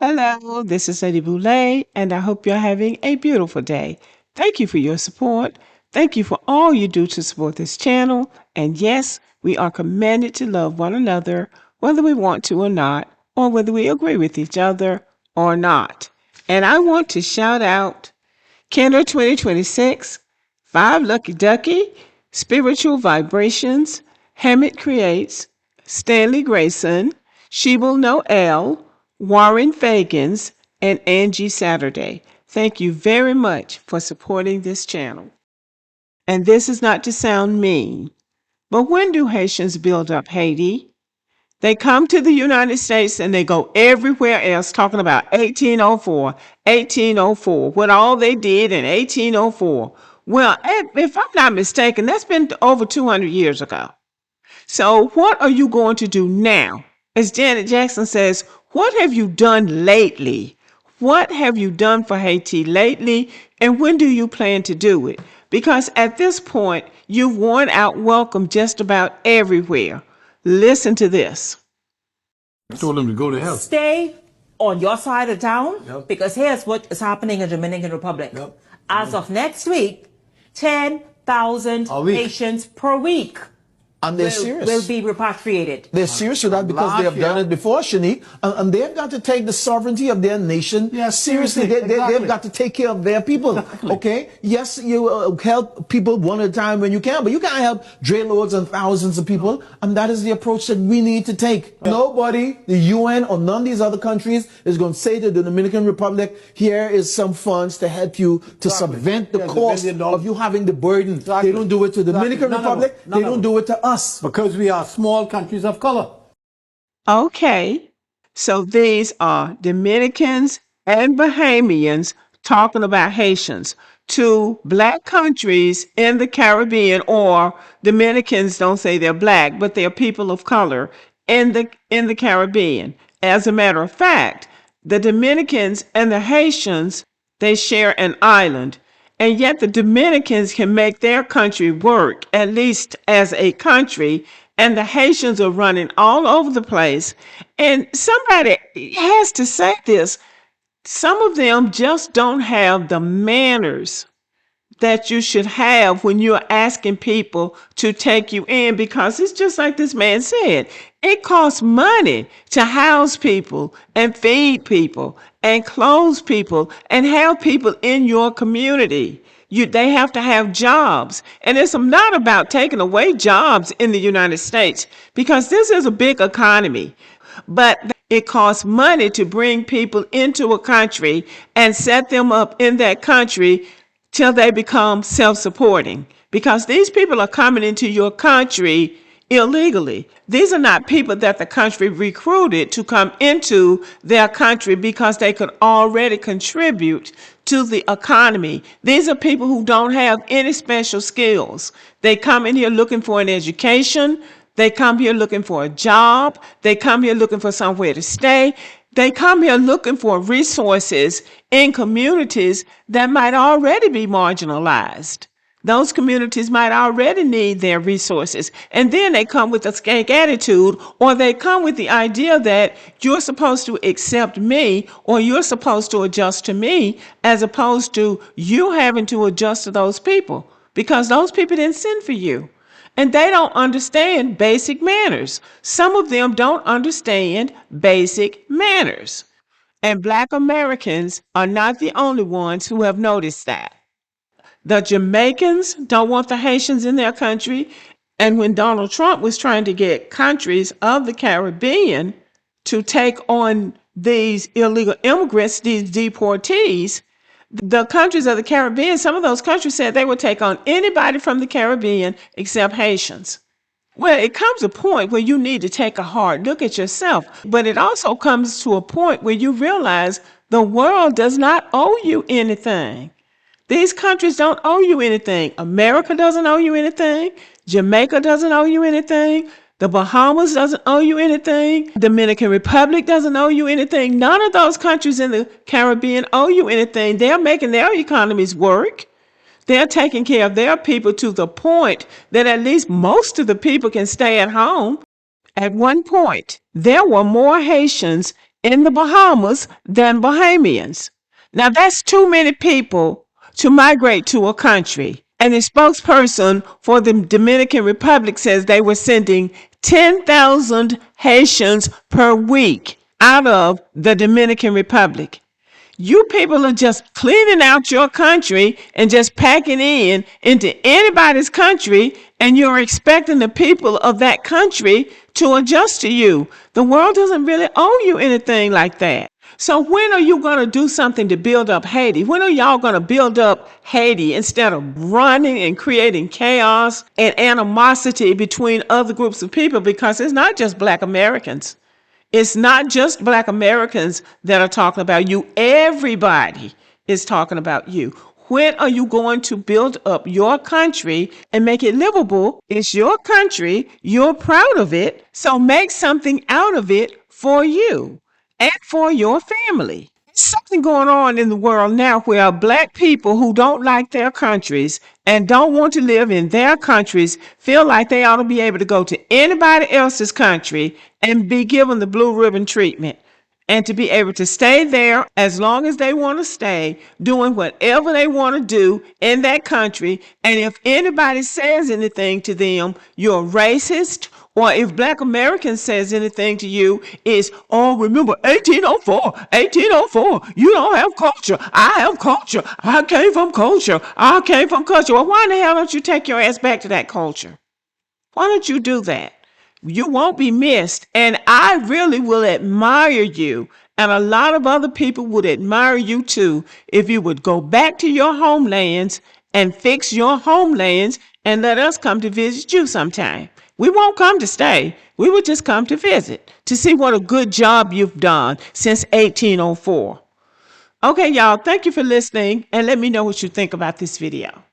Hello, this is Lady Boulay, and I hope you're having a beautiful day. Thank you for your support. Thank you for all you do to support this channel. And yes, we are commanded to love one another, whether we want to or not, or whether we agree with each other or not. And I want to shout out Kinder 2026, Five Lucky Ducky, Spiritual Vibrations, Hammett Creates, Stanley Grayson, Shebel Noel, Warren Fagans, and Angie Saturday. Thank you very much for supporting this channel. And this is not to sound mean, but when do Haitians build up Haiti? They come to the United States and they go everywhere else talking about 1804, 1804, what all they did in 1804. Well, if I'm not mistaken, that's been over 200 years ago. So what are you going to do now? As Janet Jackson says, what have you done lately? What have you done for Haiti lately? And when do you plan to do it? Because at this point, you've worn out welcome just about everywhere. Listen to this. I told them to go to hell. Stay on your side of town. Yep. Because here's what is happening in Dominican Republic. Yep. As of next week, 10,000 Haitians per week And they're serious. will be repatriated. They're serious with that because they have done it before, Shanique. And they've got to take the sovereignty of their nation seriously. They've got to take care of their people. Okay? Yes, you help people one at a time when you can, but you can't help drayloads and thousands of people. And that is the approach that we need to take. Nobody, the UN or none of these other countries, is going to say to the Dominican Republic, here is some funds to help you to subvent the cost of you having the burden. They don't do it to the Dominican Republic. They don't do it to us. Because we are small countries of color. Okay, so these are Dominicans and Bahamians talking about Haitians, two black countries in the Caribbean, or Dominicans don't say they're black, but they're people of color in the Caribbean. As a matter of fact, the Dominicans and the Haitians, they share an island. And yet the Dominicans can make their country work, at least as a country, and the Haitians are running all over the place. And somebody has to say this. Some of them just don't have the manners that you should have when you're asking people to take you in, because it's just like this man said, it costs money to house people and feed people and clothe people and have people in your community. They have to have jobs. And it's not about taking away jobs in the United States, because this is a big economy. But it costs money to bring people into a country and set them up in that country till they become self-supporting, because these people are coming into your country illegally. These are not people that the country recruited to come into their country because they could already contribute to the economy. These are people who don't have any special skills. They come in here looking for an education. They come here looking for a job. They come here looking for somewhere to stay. They come here looking for resources in communities that might already be marginalized. Those communities might already need their resources. And then they come with a skank attitude, or they come with the idea that you're supposed to accept me, or you're supposed to adjust to me, as opposed to you having to adjust to those people, because those people didn't send for you. And they don't understand basic manners. Some of them don't understand basic manners. And Black Americans are not the only ones who have noticed that. The Jamaicans don't want the Haitians in their country. And when Donald Trump was trying to get countries of the Caribbean to take on these illegal immigrants, these deportees, the countries of the Caribbean, some of those countries said they would take on anybody from the Caribbean except Haitians. Well, it comes a point where you need to take a hard look at yourself, but it also comes to a point where you realize the world does not owe you anything. These countries don't owe you anything. America doesn't owe you anything. Jamaica doesn't owe you anything. The Bahamas doesn't owe you anything. Dominican Republic doesn't owe you anything. None of those countries in the Caribbean owe you anything. They're making their economies work. They're taking care of their people to the point that at least most of the people can stay at home. At one point, there were more Haitians in the Bahamas than Bahamians. Now, that's too many people to migrate to a country. And the spokesperson for the Dominican Republic says they were sending 10,000 Haitians per week out of the Dominican Republic. You people are just cleaning out your country and just packing into anybody's country, and you're expecting the people of that country to adjust to you. The world doesn't really owe you anything like that. So when are you going to do something to build up Haiti? When are y'all going to build up Haiti instead of running and creating chaos and animosity between other groups of people? Because it's not just Black Americans. It's not just Black Americans that are talking about you. Everybody is talking about you. When are you going to build up your country and make it livable? It's your country. You're proud of it. So make something out of it for you and for your family. There's something going on in the world now where Black people who don't like their countries and don't want to live in their countries feel like they ought to be able to go to anybody else's country and be given the blue ribbon treatment, and to be able to stay there as long as they want to stay, doing whatever they want to do in that country. And if anybody says anything to them, you're racist. Or if Black American says anything to you, is, oh, remember 1804, 1804, you don't have culture. I have culture. I came from culture. I came from culture. Well, why in the hell don't you take your ass back to that culture? Why don't you do that? You won't be missed. And I really will admire you. And a lot of other people would admire you too if you would go back to your homelands and fix your homelands and let us come to visit you sometime. We won't come to stay. We would just come to visit to see what a good job you've done since 1804. Okay, y'all, thank you for listening, and let me know what you think about this video.